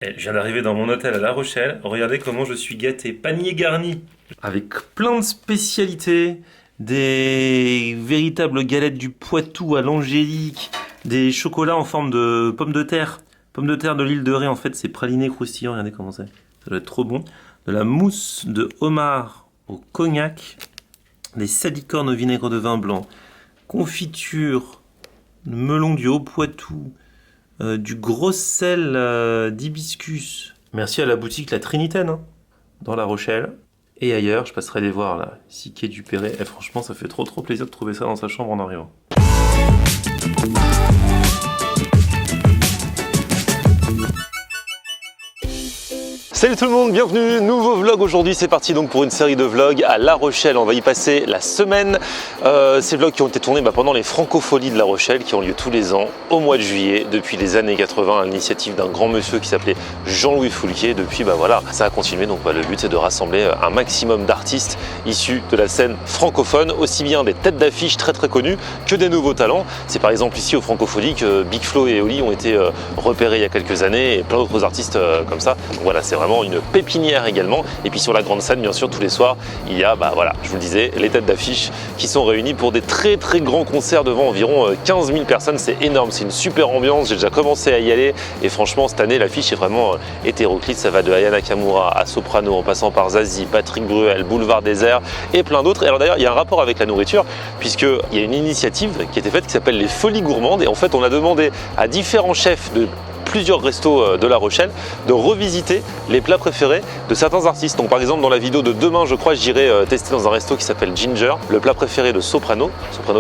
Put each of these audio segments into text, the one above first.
Et je viens d'arriver dans mon hôtel à La Rochelle. Regardez comment je suis gâté. Panier garni. Avec plein de spécialités. Des véritables galettes du Poitou à l'angélique. Des chocolats en forme de pommes de terre. Pommes de terre de l'île de Ré. En fait, c'est praliné croustillant. Regardez comment c'est. Ça doit être trop bon. De la mousse de homard au cognac. Des salicornes au vinaigre de vin blanc. Confiture. Melon du Haut-Poitou. Du gros sel d'hibiscus. Merci à la boutique La Trinitaine, hein, dans La Rochelle. Et ailleurs, je passerai les voir là, ici quai du Perret. Et franchement, ça fait trop plaisir de trouver ça dans sa chambre en arrivant. Salut tout le monde, bienvenue, nouveau vlog aujourd'hui, c'est parti donc pour une série de vlogs à La Rochelle, on va y passer la semaine. Ces vlogs qui ont été tournés pendant les Francopholies de La Rochelle qui ont lieu tous les ans au mois de juillet depuis les années 80 à l'initiative d'un grand monsieur qui s'appelait Jean-Louis Foulquier. Depuis voilà, ça a continué, donc le but c'est de rassembler un maximum d'artistes issus de la scène francophone, aussi bien des têtes d'affiche très connues que des nouveaux talents. C'est par exemple ici aux Francopholies que Big Flo et Oli ont été repérés il y a quelques années et plein d'autres artistes comme ça. Donc voilà, c'est vraiment une pépinière également. Et puis sur la grande scène, bien sûr, tous les soirs, il y a, voilà, je vous le disais, les têtes d'affiche qui sont réunies pour des très grands concerts devant environ 15 000 personnes. C'est énorme, c'est une super ambiance. J'ai déjà commencé à y aller et franchement, cette année, l'affiche est vraiment hétéroclite. Ça va de Aya Nakamura à Soprano, en passant par Zazie, Patrick Bruel, Boulevard Désert et plein d'autres. Et alors d'ailleurs, il y a un rapport avec la nourriture, puisqu'il y a une initiative qui a été faite qui s'appelle les Folies Gourmandes. Et en fait, on a demandé à différents chefs de plusieurs restos de La Rochelle de revisiter les plats préférés de certains artistes. Donc par exemple dans la vidéo de demain, je crois, j'irai tester dans un resto qui s'appelle Ginger le plat préféré de Soprano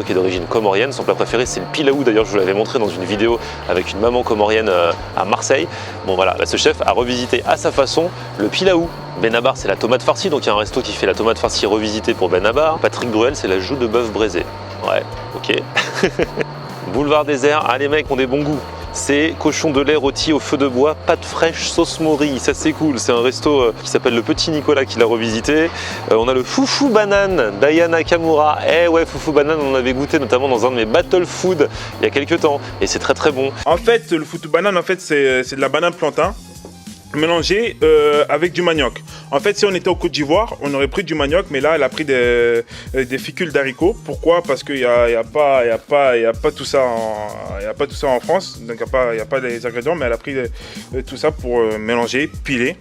qui est d'origine comorienne. Son plat préféré c'est le pilaou, d'ailleurs je vous l'avais montré dans une vidéo avec une maman comorienne à Marseille. Bon voilà, ce chef a revisité à sa façon le pilaou. Benabar c'est la tomate farcie, donc il y a un resto qui fait la tomate farcie revisitée pour Benabar. Patrick Bruel c'est la joue de bœuf braisée. Ouais, ok. Boulevard Désert, ah les mecs ont des bons goûts. C'est cochon de lait rôti au feu de bois, pâte fraîche, sauce mori, ça c'est cool. C'est un resto qui s'appelle le Petit Nicolas qui l'a revisité. On a le foufou banane d'Aya Nakamura. Eh ouais, foufou banane, on avait goûté notamment dans un de mes battle food il y a quelques temps et c'est très bon. En fait, le foufou banane, en fait, c'est de la banane plantain mélangée avec du manioc. En fait, si on était au Côte d'Ivoire, on aurait pris du manioc, mais là, elle a pris des fécules d'haricots. Pourquoi? Parce qu'il y a pas tout ça en France, donc il n'y a pas les ingrédients, mais elle a pris tout ça pour mélanger, piler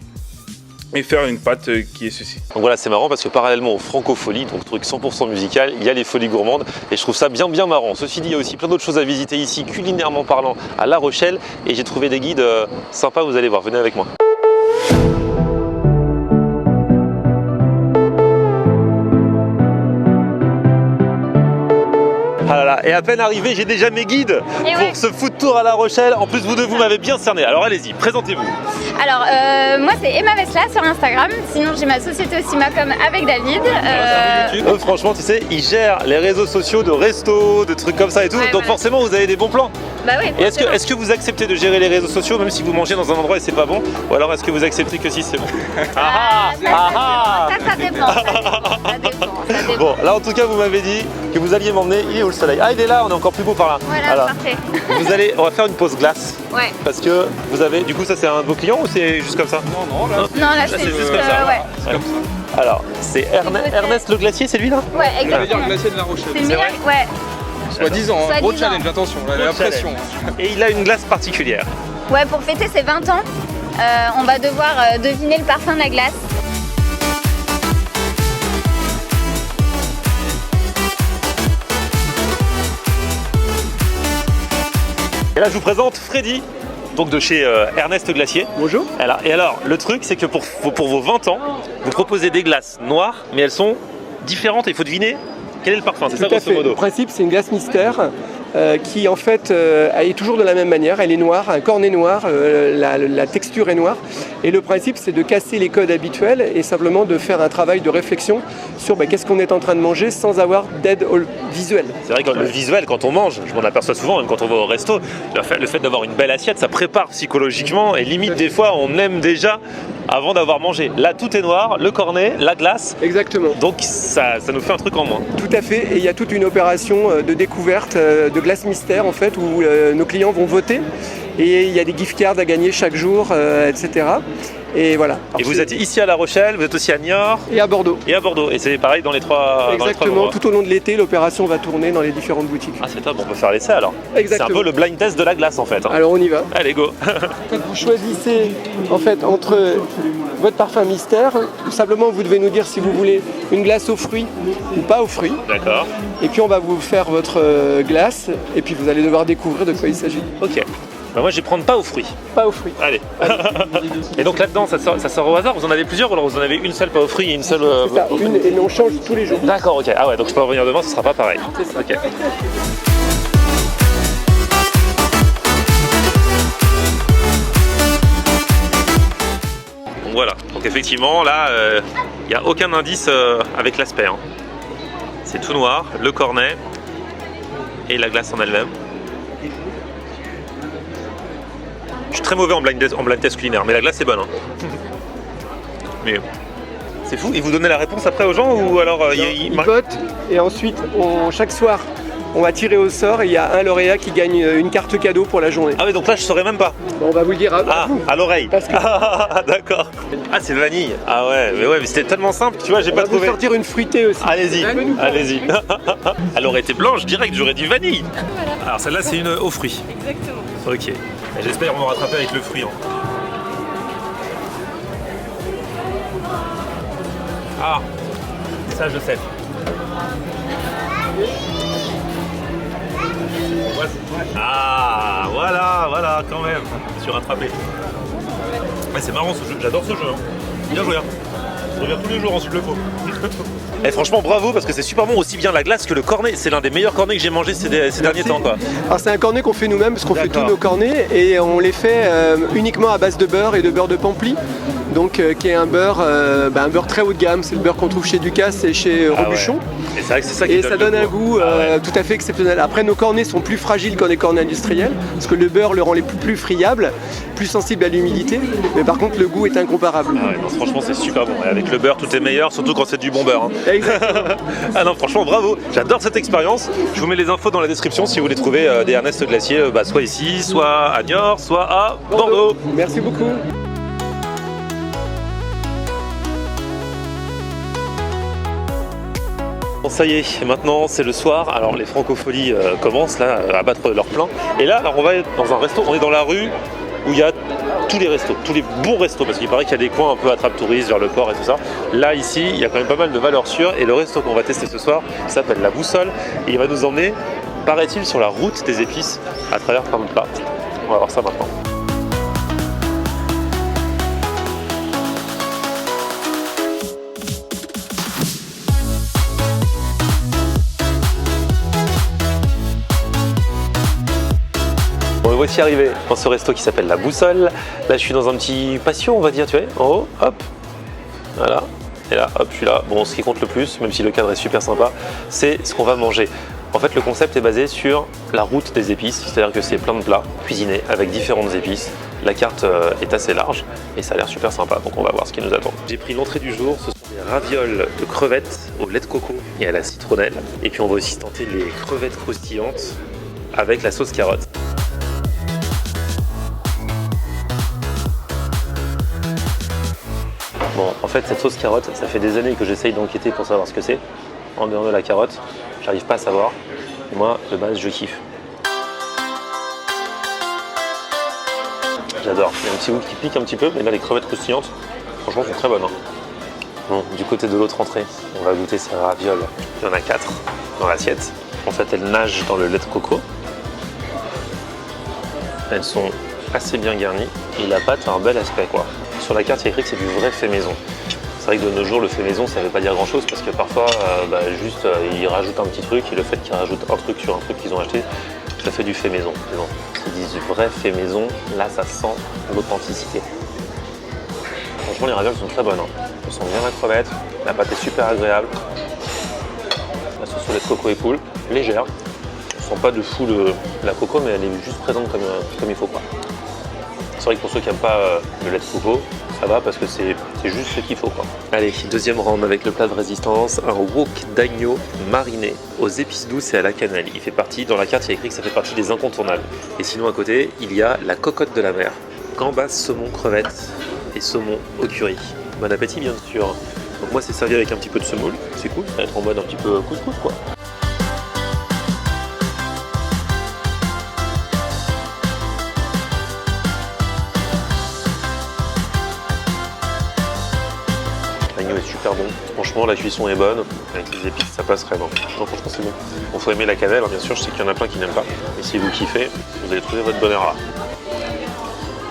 et faire une pâte qui est ceci. Donc voilà, c'est marrant parce que parallèlement aux Francopholies, donc truc 100% musical, il y a les Folies Gourmandes et je trouve ça bien marrant. Ceci dit, il y a aussi plein d'autres choses à visiter ici, culinairement parlant, à La Rochelle, et j'ai trouvé des guides sympas, vous allez voir, venez avec moi. Ah là là, et à peine arrivé, j'ai déjà mes guides pour ce food tour à La Rochelle. En plus, vous deux, vous m'avez bien cerné. Alors allez-y, présentez-vous. Alors, moi c'est Emma Vesla sur Instagram. Sinon, j'ai ma société aussi Macom avec David. Franchement, tu sais, ils gèrent les réseaux sociaux de restos, de trucs comme ça et tout. Ouais, donc forcément, vous avez des bons plans. Bah oui. Et est-ce que vous acceptez de gérer les réseaux sociaux même si vous mangez dans un endroit et c'est pas bon? Ou alors est-ce que vous acceptez que si c'est bon? Ça dépend. Ça dépend. Bon, là en tout cas, vous m'avez dit que vous alliez m'emmener. Il est où le soleil? Ah, il est là, on est encore plus beau par là. Voilà, alors, parfait. On va faire une pause glace. Ouais. Parce que vous avez, du coup, ça c'est un de vos clients ou c'est juste comme ça? Non, là c'est juste comme ça. Ouais. Comme ça. Alors, c'est Ernest le glacier, c'est lui là? Ouais, exactement. Le glacier de La Rochelle. C'est vrai. Ouais. Soit 10 ans, gros challenge, attention, la pression. Et il a une glace particulière. Ouais, pour fêter ses 20 ans, on va devoir deviner le parfum de la glace. Et là, je vous présente Freddy, donc de chez Ernest Glacier. Bonjour. Et alors, le truc, c'est que pour vos 20 ans, vous proposez des glaces noires, mais elles sont différentes et il faut deviner quel est le parfum. C'est ça, grosso modo. Le principe, c'est une glace mystère qui, en fait, elle est toujours de la même manière. Elle est noire, un cornet noir, la texture est noire. Et le principe, c'est de casser les codes habituels et simplement de faire un travail de réflexion sur qu'est-ce qu'on est en train de manger sans avoir d'aide visuelle. C'est vrai que le visuel, quand on mange, je m'en aperçois souvent, même quand on va au resto, le fait d'avoir une belle assiette, ça prépare psychologiquement et limite des fois, on aime déjà avant d'avoir mangé. Là, tout est noir, le cornet, la glace. Exactement. Donc ça nous fait un truc en moins. Tout à fait. Et il y a toute une opération de découverte de glace mystère en fait où nos clients vont voter Et il y a des gift cards à gagner chaque jour, etc. Et voilà. Et vous êtes ici à La Rochelle, vous êtes aussi à Niort et à Bordeaux. et à Bordeaux. Et c'est pareil dans les trois Exactement, endroits. tout au long de l'été, l'opération va tourner dans les différentes boutiques. Ah c'est top, on peut faire l'essai alors. Exactement. C'est un peu le blind test de la glace en fait. Hein. Alors on y va. Allez go. Vous choisissez en fait entre votre parfum mystère, ou simplement vous devez nous dire si vous voulez une glace aux fruits ou pas aux fruits. D'accord. Et puis on va vous faire votre glace et puis vous allez devoir découvrir de quoi il s'agit. Ok. Bah moi je vais prendre pas aux fruits. Pas aux fruits. Allez. Et donc là-dedans ça sort au hasard. Vous en avez plusieurs ou alors vous en avez une seule pas aux fruits et une seule. C'est ça, une et on change tous les jours. D'accord, ok. Ah ouais, donc je peux revenir demain, ce sera pas pareil. C'est ça. Ok. Donc voilà. Donc effectivement là, il n'y a aucun indice avec l'aspect. Hein. C'est tout noir, le cornet et la glace en elle-même. Je suis très mauvais en blind test culinaire, mais la glace est bonne. Hein. Mais c'est fou. Et vous donnez la réponse après aux gens ou alors Ils votent et ensuite chaque soir on va tirer au sort et il y a un lauréat qui gagne une carte cadeau pour la journée. Ah oui, donc là je saurais même pas. On va vous le dire Ah, vous. à l'oreille. Parce que- Ah, d'accord. Ah, c'est vanille. Ah ouais, mais c'était tellement simple, tu vois, j'ai On pas va vous trouvé. sortir une fruitée aussi. Allez-y, Ouais, nous. allez-y. Elle aurait été blanche direct, j'aurais dit vanille. Alors celle-là, c'est une aux fruits. Exactement. Ok. Et j'espère qu'on va rattraper avec le fruit. Hein. Ah, ça je sais. Ah, voilà, quand même. Je suis rattrapé. Ouais, c'est marrant ce jeu, j'adore ce jeu. Hein. Bien joué. Hein. Je reviens tous les jours ensuite le faut. Et franchement bravo parce que c'est super bon, aussi bien la glace que le cornet. C'est l'un des meilleurs cornets que j'ai mangé ces derniers temps quoi. Alors c'est un cornet qu'on fait nous-mêmes parce qu'on fait tous D'accord. nos cornets et on les fait uniquement à base de beurre et de beurre de Pampli. Donc qui est un beurre très haut de gamme, c'est le beurre qu'on trouve chez Ducasse et chez Ah Robuchon. ouais. Et c'est vrai que c'est ça qui Et ça donne le un goût Ah ouais. tout à fait exceptionnel. Après, nos cornets sont plus fragiles que les cornets industriels, parce que le beurre le rend les plus friables, plus sensible à l'humidité. Mais par contre, le goût est incomparable. Ah ouais, non, franchement c'est super bon. Et avec le beurre tout est meilleur, surtout quand c'est du bon beurre. Hein. Exactement. Ah non franchement bravo, j'adore cette expérience. Je vous mets les infos dans la description si vous voulez trouver des Ernest Glacier, soit ici, soit à Niort, soit à Bordeaux. Merci beaucoup. Bon ça y est, maintenant c'est le soir, alors les francopholies commencent là à battre leur plein. Et là alors on va être dans un resto, on est dans la rue où il y a tous les restos, tous les bons restos, parce qu'il paraît qu'il y a des coins un peu attrape-touristes vers le port et tout ça. Là ici, il y a quand même pas mal de valeurs sûres et le resto qu'on va tester ce soir s'appelle La Boussole et il va nous emmener, paraît-il, sur la route des épices à travers plein de plats. On va voir ça maintenant. Bon, me voici arrivé dans ce resto qui s'appelle La Boussole. Là, je suis dans un petit patio, on va dire, tu vois, en haut, hop, voilà. Et là, hop, je suis là. Bon, ce qui compte le plus, même si le cadre est super sympa, c'est ce qu'on va manger. En fait, le concept est basé sur la route des épices, c'est-à-dire que c'est plein de plats cuisinés avec différentes épices. La carte est assez large et ça a l'air super sympa, donc on va voir ce qui nous attend. J'ai pris l'entrée du jour, ce sont des ravioles de crevettes au lait de coco et à la citronnelle. Et puis on va aussi tenter les crevettes croustillantes avec la sauce carotte. Bon, en fait, cette sauce carotte, ça fait des années que j'essaye d'enquêter pour savoir ce que c'est. En dehors de la carotte, j'arrive pas à savoir. Et moi, de base, je kiffe. J'adore. Il y a un petit goût qui pique un petit peu, mais là, les crevettes croustillantes, franchement, sont très bonnes. Hein. Bon, du côté de l'autre entrée, on va goûter ces ravioles. Il y en a 4 dans l'assiette. En fait, elles nagent dans le lait de coco. Elles sont assez bien garnies et la pâte a un bel aspect, quoi. Sur la carte, il y a écrit que c'est du vrai fait maison. C'est vrai que de nos jours, le fait maison, ça ne veut pas dire grand-chose parce que parfois, ils rajoutent un petit truc et le fait qu'ils rajoutent un truc sur un truc qu'ils ont acheté, ça fait du fait maison. Mais non, s'ils disent du vrai fait maison, là, ça sent l'authenticité. Franchement, les ravioles sont très bonnes. Hein. Elles sont bien la crevette, la pâte est super agréable. La sauce au lait de coco est cool, légère. On sent pas de fou la coco, mais elle est juste présente comme il faut, quoi. vrai que pour ceux qui n'aiment pas le lait de coco, ça va parce que c'est juste ce qu'il faut quoi. Allez, deuxième round avec le plat de résistance, un wok d'agneau mariné aux épices douces et à la cannelle. Il fait partie, dans la carte il y a écrit que ça fait partie des incontournables. Et sinon à côté, il y a la cocotte de la mer, gambas, saumon, crevettes et saumon au curry. Bon appétit bien sûr. Donc moi c'est servi avec un petit peu de semoule, c'est cool, ça va être en mode un petit peu couscous quoi. L'agneau est super bon, franchement la cuisson est bonne, avec les épices ça passe très bien. Non franchement c'est bon. Bon faut aimer la cannelle, hein, bien sûr, je sais qu'il y en a plein qui n'aiment pas, mais si vous kiffez, vous allez trouver votre bonheur là.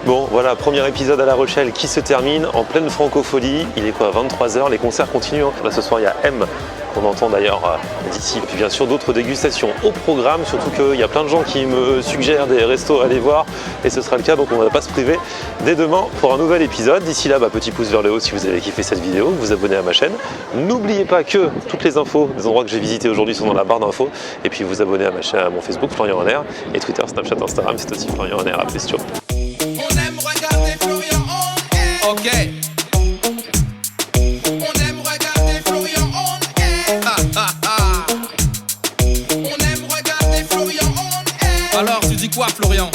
Bon voilà, premier épisode à La Rochelle qui se termine en pleine francophonie. Il est quoi, 23h, les concerts continuent. Là ce soir il y a M qu'on entend d'ailleurs d'ici. Et puis bien sûr d'autres dégustations au programme, surtout qu'il y a plein de gens qui me suggèrent des restos à aller voir et ce sera le cas, donc on ne va pas se priver dès demain pour un nouvel épisode. D'ici là, petit pouce vers le haut si vous avez kiffé cette vidéo, vous abonnez à ma chaîne. N'oubliez pas que toutes les infos des endroits que j'ai visités aujourd'hui sont dans la barre d'infos et puis vous abonnez à ma chaîne, à mon Facebook Florian Renner et Twitter, Snapchat, Instagram, c'est aussi Florian Renner. À plus, ciao. Ok. On aime regarder Florian on air. On aime regarder Florian on air. Alors tu dis quoi Florian?